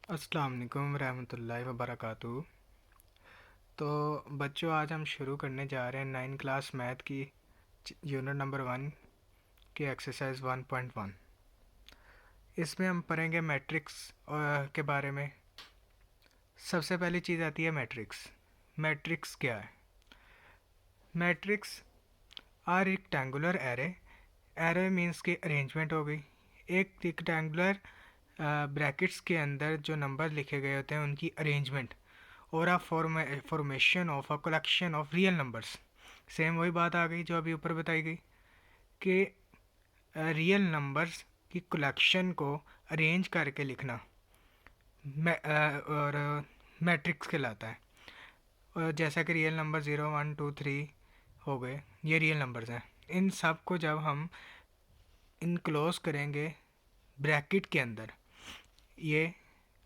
अस्सलाम वालेकुम रहमतुल्लाहि व बरकातुहू। तो बच्चों, आज हम शुरू करने जा रहे हैं 9 क्लास मैथ की यूनिट नंबर 1 की एक्सरसाइज 1.1। इसमें हम पढ़ेंगे मैट्रिक्स के बारे में। सबसे पहली चीज़ आती है मैट्रिक्स। मैट्रिक्स क्या है? Matrix are rectangular array. Array means की अरेंजमेंट हो गई। एक रेक्टेंगुलर ब्रैकेट्स के अंदर जो नंबर लिखे गए होते हैं उनकी अरेंजमेंट और a formation of a collection of real numbers. Same वही बात आ गई जो अभी ऊपर बताई गई कि रियल नंबर्स की कलेक्शन को अरेंज करके लिखना और मैट्रिक्स कहलाता है। और जैसा कि रियल नंबर 0 1 2 3 हो गए, ये रियल नंबर्स हैं। इन सब को जब हम इनक्लोज करेंगे ब्रैकेट के अंदर, ये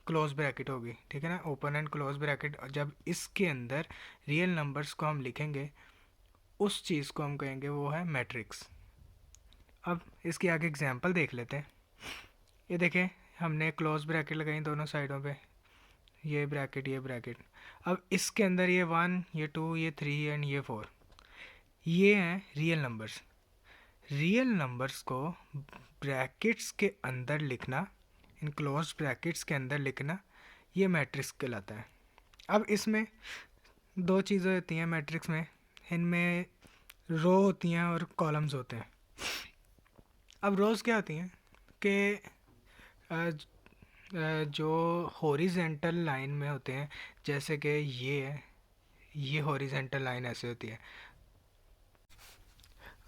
क्लोज ब्रैकेट होगी, ठीक है ना, ओपन एंड क्लोज ब्रैकेट। और जब इसके अंदर रियल नंबर्स को हम लिखेंगे, उस चीज़ को हम कहेंगे वो है मैट्रिक्स। अब इसकी आगे एग्जांपल देख लेते हैं। ये देखें, हमने क्लोज ब्रैकेट लगाई दोनों साइडों पे, ये ब्रैकेट ये ब्रैकेट। अब इसके अंदर ये 1 ये 2 ये 3 एंड ये 4, ये हैं रियल नंबर्स। रियल नंबर्स को ब्रैकेट्स के अंदर लिखना, इन क्लोज ब्रैकेट्स के अंदर लिखना, ये मैट्रिक्स कहलाता है। अब इसमें दो चीज़ें होती हैं मैट्रिक्स में। इनमें रो होती हैं और कॉलम्स होते हैं। अब रोज़ क्या होती हैं कि जो हॉरिजेंटल लाइन में होते हैं, जैसे कि ये है, ये हॉरिजेंटल लाइन ऐसे होती है।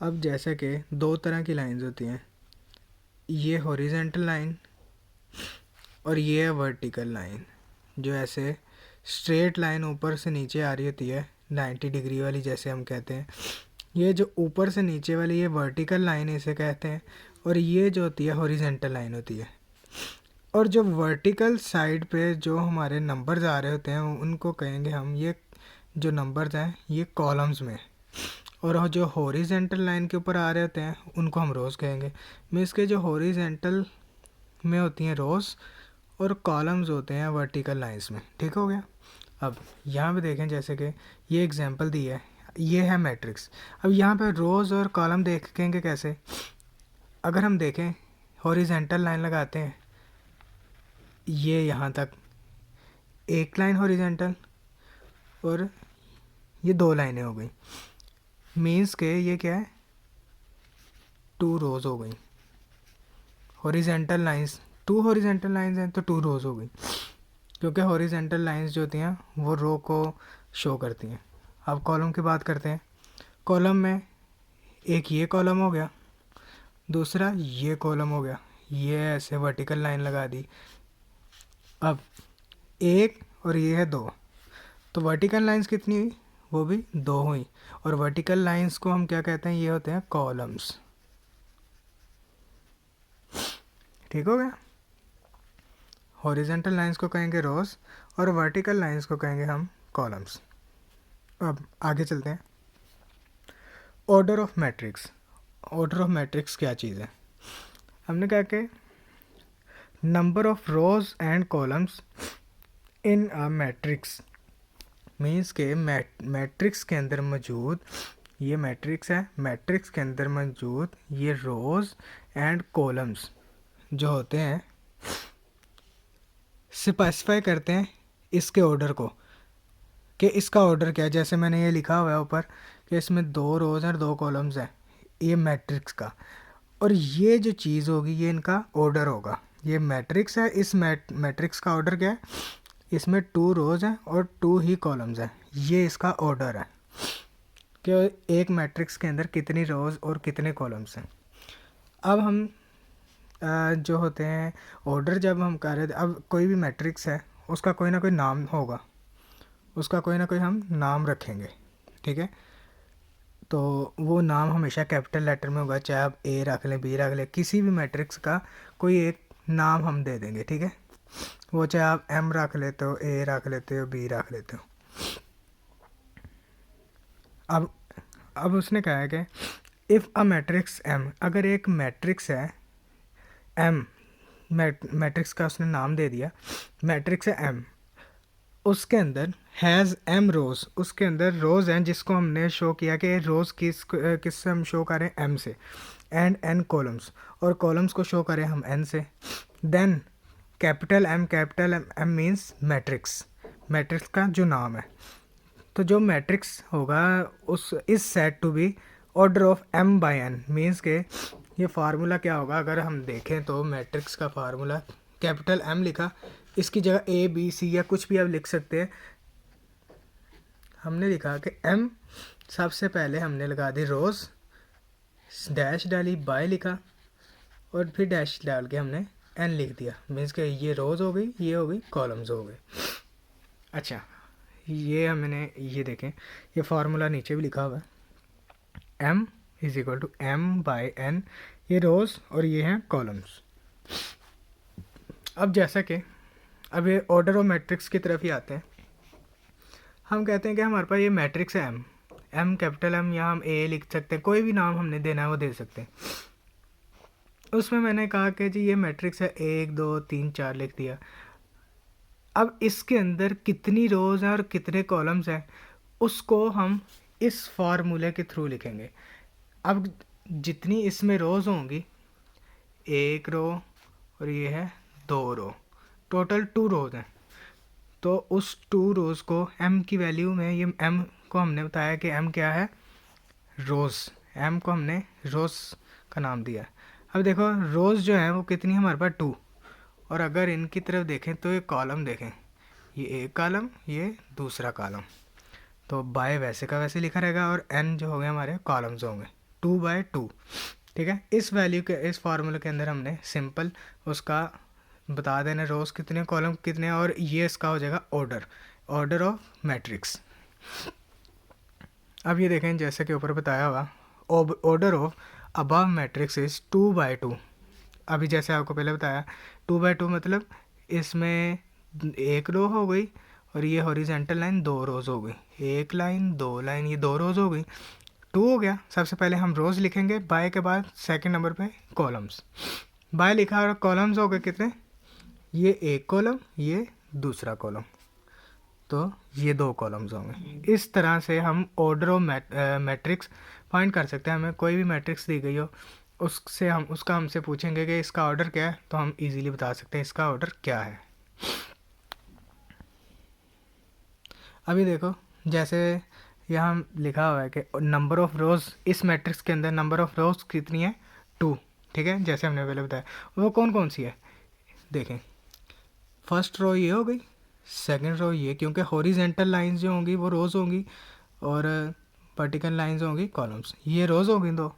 अब जैसे कि दो तरह की लाइंस होती हैं, ये हॉरिजेंटल लाइन और ये है वर्टिकल लाइन, जो ऐसे स्ट्रेट लाइन ऊपर से नीचे आ रही होती है 90 डिग्री वाली, जैसे हम कहते हैं। ये जो ऊपर से नीचे वाली ये वर्टिकल लाइन इसे कहते हैं, और ये जो होती है हॉरिजेंटल लाइन होती है। और जो वर्टिकल साइड पे जो हमारे नंबर्स आ रहे होते हैं उनको कहेंगे हम, ये जो नंबर्स हैं ये कॉलम्स में। और जो हॉरिजेंटल लाइन के ऊपर आ रहे होते हैं उनको हम रोज़ कहेंगे। मीन्स के जो हॉरिजेंटल में होती हैं रोज़ और कॉलम्स होते हैं वर्टिकल लाइंस में। ठीक हो गया। अब यहाँ पे देखें, जैसे कि ये एग्जांपल दी है, ये है मैट्रिक्स। अब यहाँ पे रोज़ और कॉलम देखेंगे कैसे? अगर हम देखें, हॉरिजेंटल लाइन लगाते हैं, ये यहाँ तक एक लाइन हॉरिजेंटल और ये दो लाइनें हो गई। मीन्स के ये क्या है, 2 रोज़ हो गई। हॉरिजेंटल लाइंस, 2 हॉरिजेंटल लाइंस हैं तो 2 रोज़ हो गई, क्योंकि हॉरिजेंटल लाइंस जो होती हैं वो रो को शो करती हैं। अब कॉलम की बात करते हैं। कॉलम में एक ये कॉलम हो गया, दूसरा ये कॉलम हो गया, ये ऐसे वर्टिकल लाइन लगा दी। अब एक और ये है 2, तो वर्टिकल लाइंस कितनी हुई? वो भी 2 हुई। और वर्टिकल लाइंस को हम क्या कहते हैं? ये होते हैं कॉलम्स। ठीक हो गया। हॉरिजेंटल लाइंस को कहेंगे रोज और वर्टिकल लाइंस को कहेंगे हम कॉलम्स। अब आगे चलते हैं। Order of matrix. Order of matrix क्या चीज़ है? हमने कहा कि number of rose and columns in a matrix. Means के मैट्रिक्स के अंदर मौजूद, ये मैट्रिक्स है, मैट्रिक्स के अंदर मौजूद ये रोज एंड कॉलम्स जो होते हैं स्पेसिफाई करते हैं इसके ऑर्डर को, कि इसका ऑर्डर क्या है। जैसे मैंने ये लिखा हुआ है ऊपर कि इसमें 2 रोज और 2 कॉलम्स हैं, ये मैट्रिक्स का। और ये जो चीज़ होगी ये इनका ऑर्डर होगा। ये मैट्रिक्स है, इस मैट्रिक्स का ऑर्डर क्या है? इसमें 2 रोज हैं और 2 ही कॉलम्स हैं, ये इसका ऑर्डर है कि एक मैट्रिक्स के अंदर कितनी रोज और कितने कॉलम्स हैं। अब हम जो होते हैं ऑर्डर जब हम कर रहे थे, अब कोई भी मैट्रिक्स है उसका कोई ना कोई नाम होगा, उसका कोई ना कोई हम नाम रखेंगे। ठीक है, तो वो नाम हमेशा कैपिटल लेटर में होगा, चाहे आप ए रख लें बी रख लें, किसी भी मैट्रिक्स का कोई एक नाम हम दे देंगे। ठीक है, वो चाहे आप एम रख लेते हो, ए रख लेते हो, बी रख लेते हो। अब उसने कहा है कि इफ़ अ मैट्रिक्स एम, अगर एक मैट्रिक्स है एम मैट्रिक्स का उसने नाम दे दिया, मैट्रिक्स है एम, उसके अंदर हैज़ एम रोज़, उसके अंदर रोज़ हैं जिसको हमने शो किया कि रोज़ किससे हम शो करें, एम से, एंड एन कॉलम्स, और कॉलम्स को शो करें हम एन से। Then capital M M means matrix, matrix का जो नाम है। तो जो मैट्रिक्स होगा उस is said to be order of M by N, means के ये फार्मूला क्या होगा, अगर हम देखें तो मैट्रिक्स का फार्मूला कैपिटल एम लिखा, इसकी जगह ए बी सी या कुछ भी आप लिख सकते हैं। हमने लिखा कि एम सबसे पहले हमने लगा दी रोज़, डैश डाली, बाय लिखा, और फिर डैश डाल के हमने एन लिख दिया, मीन्स के ये रोज़ हो गई, ये हो गई कॉलम्स हो गए। अच्छा, ये हमने ये देखें, ये फार्मूला नीचे भी लिखा हुआ है, M is equal to M by N, ये रोज़ और ये हैं कॉलम्स। अब जैसा कि अब ये ऑर्डर ऑफ मैट्रिक्स की तरफ ही आते हैं, हम कहते हैं कि हमारे पास ये मैट्रिक्स है एम, एम कैपिटल एम, यहाँ हम ए लिख सकते हैं, कोई भी नाम हमने देना है वो दे सकते हैं। उसमें मैंने कहा कि जी ये मैट्रिक्स है 1 2 3 4 लिख दिया। अब इसके अंदर कितनी रोज़ हैं और कितने कॉलम्स हैं उसको हम इस फार्मूले के थ्रू लिखेंगे। अब जितनी इसमें रोज़ होंगी, 1 रो और ये है 2 रो, टोटल 2 रोज़ हैं, तो उस 2 रोज़ को m की वैल्यू में, ये m को हमने बताया कि m क्या है, रोज़, m को हमने रोज़ का नाम दिया। अब देखो रोज़ जो है वो कितनी है हमारे पास 2, और अगर इनकी तरफ देखें तो ये कॉलम देखें, ये एक कॉलम, ये दूसरा कॉलम, तो बाय वैसे का वैसे लिखा रहेगा, और n जो हो गए हमारे कॉलम्स होंगे 2/2, ठीक है। इस वैल्यू के, इस फार्मूले के अंदर हमने सिंपल उसका बता देना रोज़ कितने, कॉलम कितने, और ये इसका हो जाएगा ऑर्डर ऑफ मैट्रिक्स। अब ये देखें जैसे कि ऊपर बताया हुआ, order of above matrix is 2/2। अभी जैसे आपको पहले बताया 2/2 मतलब इसमें 1 रो हो गई, और ये हॉरिजेंटल लाइन 2 रोज़ हो गई, 1 लाइन 2 लाइन, ये 2 रोज़ हो गई, 2 हो गया। सबसे पहले हम रोज़ लिखेंगे, बाय के बाद सेकंड नंबर पे कॉलम्स, बाय लिखा और कॉलम्स हो गए कितने, ये एक कॉलम, ये दूसरा कॉलम, तो ये 2 कॉलम्स होंगे। इस तरह से हम ऑर्डर ऑफ मैट्रिक्स फाइंड कर सकते हैं। हमें कोई भी मैट्रिक्स दी गई हो, उससे हम उसका हमसे पूछेंगे कि इसका ऑर्डर क्या है, तो हम इजीली बता सकते हैं इसका ऑर्डर क्या है। अभी देखो जैसे यहाँ लिखा हुआ है कि नंबर ऑफ़ रोज़, इस मैट्रिक्स के अंदर नंबर ऑफ़ रोज़ कितनी है, 2, ठीक है, जैसे हमने पहले बताया। वो कौन कौन सी है देखें, फर्स्ट रो ये हो गई, सेकंड रो ये, क्योंकि हॉरिजेंटल लाइंस जो होंगी वो रोज़ होंगी और वर्टिकल लाइंस होंगी कॉलम्स, ये रोज़ होंगी 2।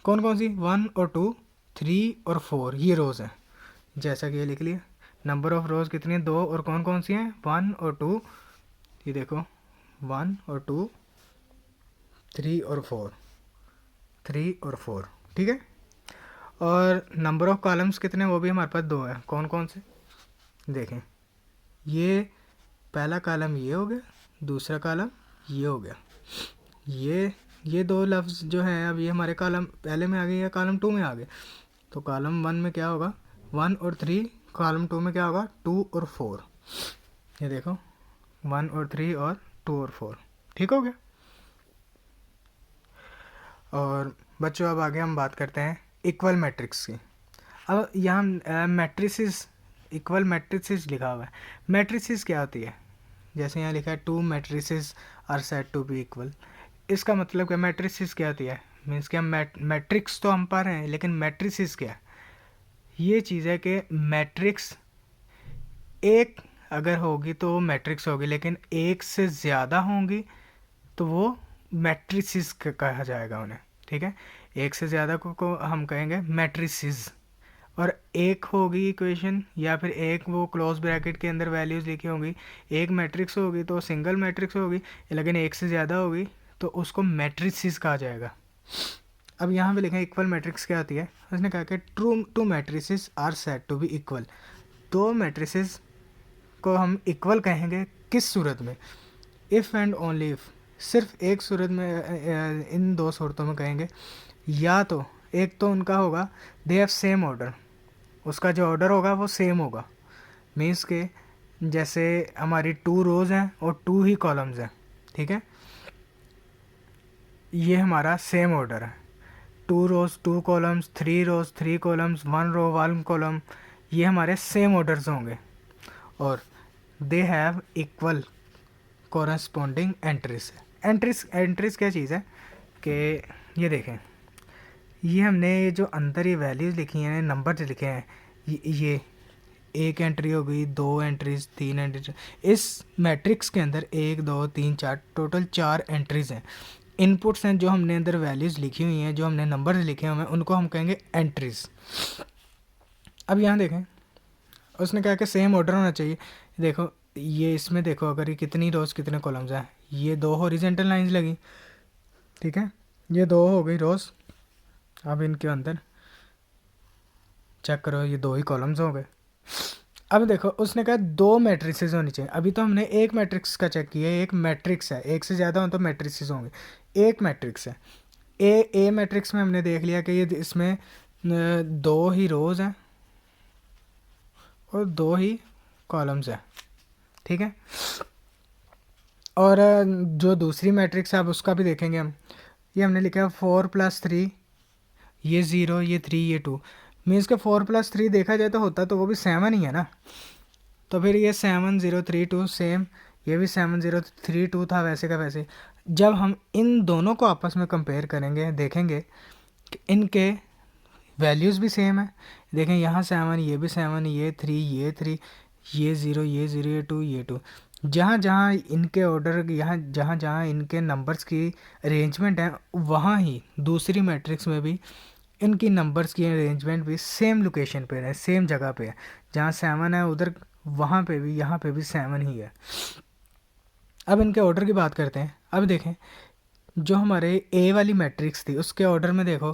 कौन कौन सी, 1 और 2, 3 और 4, ये रोज़ हैं, जैसा कि ये लिख लिया। नंबर ऑफ़ रोज़ कितनी है, 2, और कौन कौन सी हैं, 1 और 2, ये देखो 1 और 2, 3 और 4, 3 और 4, ठीक है। और नंबर ऑफ़ कॉलम्स कितने, वो भी हमारे पास 2 है, कौन कौन से देखें, ये पहला कॉलम ये हो गया, दूसरा कॉलम ये हो गया, ये 2 लफ्ज़ जो हैं अब ये हमारे कॉलम पहले में आ गए या कॉलम 2 में आ गए, तो कॉलम 1 में क्या होगा 1 और 3, कॉलम 2 में क्या होगा 2 और 4, ये देखो 1 और 3 और 2 और 4, ठीक हो गया। और बच्चों अब आगे हम बात करते हैं इक्वल मैट्रिक्स की। अब यहाँ मैट्रिसेस, इक्वल मैट्रिसेस लिखा हुआ है, मैट्रिसेस क्या होती है, जैसे यहाँ लिखा है 2 matrices are said to be equal, इसका मतलब क्या, मैट्रिसेस क्या होती है, मीन्स कि हम मैट्रिक्स तो हम पढ़ रहे हैं लेकिन मैट्रिसेस क्या है, ये चीज़ है कि मैट्रिक्स एक अगर होगी तो वो मैट्रिक्स होगी, लेकिन एक से ज़्यादा होंगी तो वो मैट्रिसेस कहा जाएगा उन्हें, ठीक है। एक से ज़्यादा को हम कहेंगे मैट्रिसेस, और एक होगी इक्वेशन या फिर एक वो क्लोज ब्रैकेट के अंदर वैल्यूज़ लिखी होंगी, एक मैट्रिक्स होगी तो सिंगल मैट्रिक्स होगी, लेकिन एक से ज़्यादा होगी तो उसको मैट्रिसेस कहा जाएगा। अब यहाँ पे लिखा है इक्वल मैट्रिक्स क्या होती है, उसने कहा कि two matrices are said to be equal, 2 matrices को हम इक्वल कहेंगे किस सूरत में, इफ़ एंड ओनली इफ़, सिर्फ एक सूरत में, इन 2 सूरतों में कहेंगे, या तो एक तो उनका होगा दे हैव सेम ऑर्डर, उसका जो ऑर्डर होगा वो सेम होगा। मीन्स के जैसे हमारी 2 रोज़ हैं और 2 ही कॉलम्स हैं, ठीक है, ये हमारा सेम ऑर्डर है। 2 रोज़ 2 कॉलम्स, 3 रोज़ 3 कॉलम्स, 1 रो 1 कॉलम, ये हमारे सेम ऑर्डर्स होंगे और they have equal corresponding entries. Entries क्या चीज़ है कि ये देखें, ये हमने जो अंदर ये वैल्यूज़ लिखी हैं, नंबर जो लिखे हैं, ये एक एंट्री हो गई, 2 एंट्रीज, 3 एंट्रीज। इस मैट्रिक्स के अंदर 1 2 3 4 टोटल 4 एंट्रीज हैं। इनपुट्स हैं जो हमने अंदर वैल्यूज़ लिखी हुई हैं, जो हमने नंबर्स लिखे हुए हैं, उनको हम कहेंगे एंट्रीज। अब यहाँ देखें, उसने कहा कि सेम ऑर्डर होना चाहिए। देखो ये इसमें देखो, अगर ये कितनी रोज़ कितने कॉलम्स हैं, ये 2 हॉरिजॉन्टल लाइंस लगी, ठीक है, ये 2 हो गई रोज़। अब इनके अंदर चेक करो, ये 2 ही कॉलम्स हो गए। अब देखो उसने कहा 2 मैट्रिसेस होनी चाहिए। अभी तो हमने एक मैट्रिक्स का चेक किया, एक मैट्रिक्स है, एक से ज़्यादा हो तो मैट्रिसेस होंगे, एक मैट्रिक्स है। ए मैट्रिक्स में हमने देख लिया कि ये इसमें 2 ही रोज़ हैं और 2 ही कॉलम्स हैं, ठीक है। और जो दूसरी मैट्रिक्स है अब उसका भी देखेंगे हम। ये हमने लिखा है 4 + 3, ये 0, ये 3, ये 2। मीन्स के 4 + 3 देखा जाए तो होता तो वो भी 7 ही है ना। तो फिर ये 7 0 3 2 सेम, ये भी 7 0 3 2 था, वैसे का वैसे। जब हम इन दोनों को आपस में कंपेयर करेंगे, देखेंगे कि इनके वैल्यूज़ भी सेम है। देखें यहाँ 7, ये भी 7, ये 3, ये 3, ये 0, ये 0, ये 2, ये 2। जहाँ जहाँ इनके ऑर्डर, यहाँ जहाँ जहाँ इनके नंबर्स की अरेंजमेंट है, वहाँ ही दूसरी मैट्रिक्स में भी इनकी नंबर्स की अरेंजमेंट भी सेम लोकेशन पे है, सेम जगह पे है। जहाँ 7 है उधर, वहाँ पे भी, यहाँ पे भी 7 ही है। अब इनके ऑर्डर की बात करते हैं। अब देखें जो हमारे ए वाली मैट्रिक्स थी उसके ऑर्डर में देखो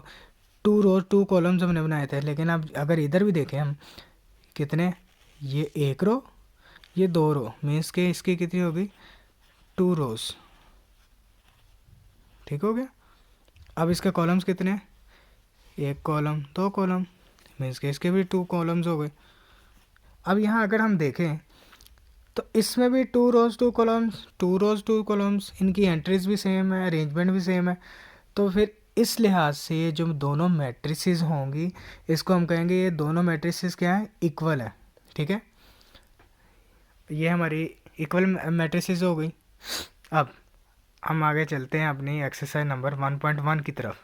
2 रोज 2 कॉलम्स हमने बनाए थे, लेकिन अब अगर इधर भी देखें हम, कितने, ये 1 रो, ये 2 रो, मीन्स के इसकी कितनी होगी, 2 रोज, ठीक हो गया। अब इसके कॉलम्स कितने, 1 कॉलम 2 कॉलम, मीन्स के इसके भी 2 कॉलम्स हो गए। अब यहाँ अगर हम देखें तो इसमें भी 2 रोज 2 कॉलम्स, 2 रोज 2 कॉलम्स, इनकी एंट्रीज भी सेम है, अरेंजमेंट भी सेम है। तो फिर इस लिहाज से ये जो दोनों मैट्रिसेस होंगी, इसको हम कहेंगे ये दोनों मैट्रिसेस क्या है, इक्वल है, ठीक है। ये हमारी इक्वल मैट्रिसेस हो गई। अब हम आगे चलते हैं अपनी एक्सरसाइज नंबर 1.1 की तरफ।